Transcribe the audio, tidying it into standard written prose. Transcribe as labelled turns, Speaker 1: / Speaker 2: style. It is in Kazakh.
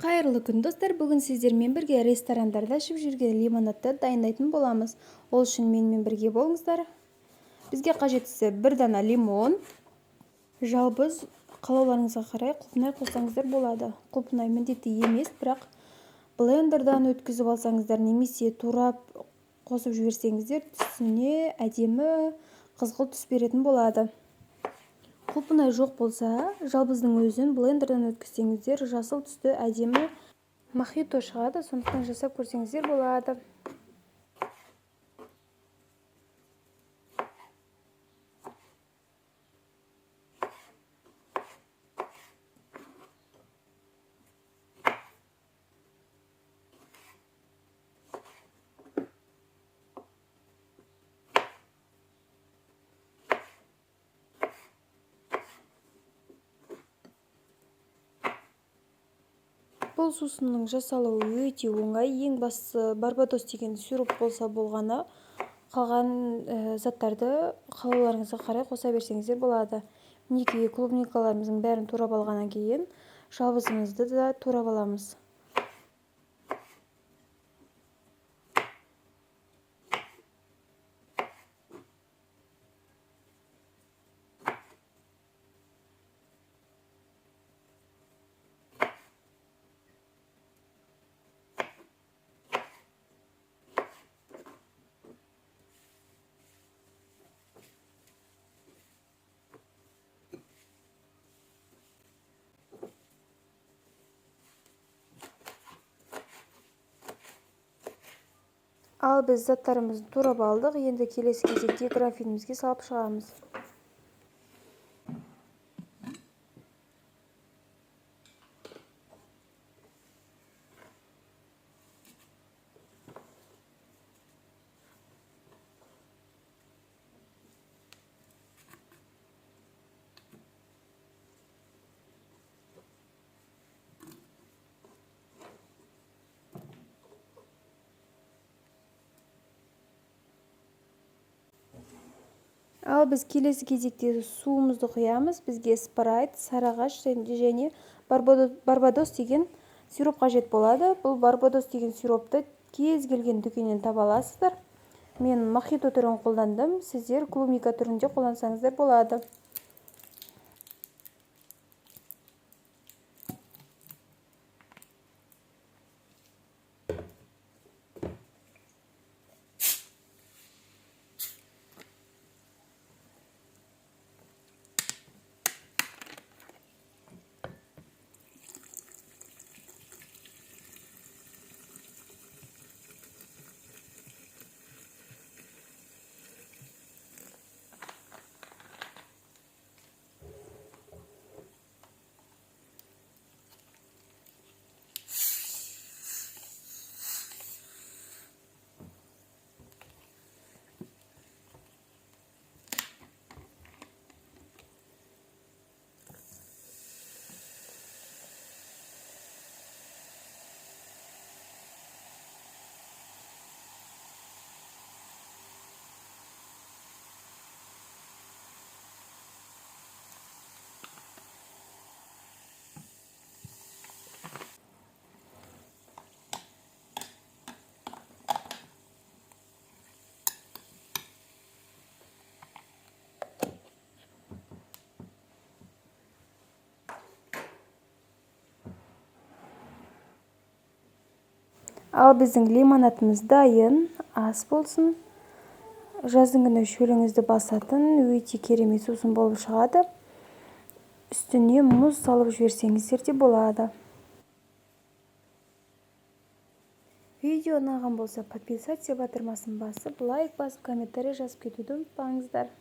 Speaker 1: Қайырлы күн достар, бүгін сіздермен бірге ресторандарда ішіп жүрген лимонадты дайындайтын боламыз. Ол үшін менімен бірге болыңыздар. Бізге қажеттісі бір дана лимон, жалбыз қалауларыңызға қарай құлпынай қоссаңыздар болады. Құлпынай міндетті емес, бірақ блендердан өткізіп алсаңыздар немесе турап қосып жіберсеңіздер түсіне әдемі қызғылт түс беретін болады. Құлпынай жоқ болса, жалбыздың өзін блендердан өткізсеңіздер жасыл түсті әдемі мохито шығады, сондықтан жасап көрсеңіздер болады. Бұл сусынның жасалуы өте оңай. Ең бастысы барбадос деген сироп болса болғаны, қалған заттарды қалауларыңызға қарай қоса берсеңіздер болады. Мінекей клубникаларымыздың бәрін турап алғаннан кейін жалбызымызды да турап аламыз. Ал біз заттарымызды турап алдық, енді келесі кезекте графинімізге салып шығамыз. Ал біз келесі кезекте суымызды құямыз. Бізге спрайт, сарыағаш және барбадос деген сироп қажет болады. Бұл барбадос деген сиропты кез келген дүкеннен таба аласыздар. Мен мохито түрін қолдандым. Сіздер клубника түрінде қолдансаңыздар болады. Ал біздің лимонадымыз дайын, ас болсын. Жаздың күні шөліңізді басатын өте керемет сусын болып шығады. Үстіне мұз салып жіберсеңіздер де болады. Видео ұнаған болса, подписаться батырмасын басып, лайк басып, комментарий жазып кетуді ұмытпаңыздар.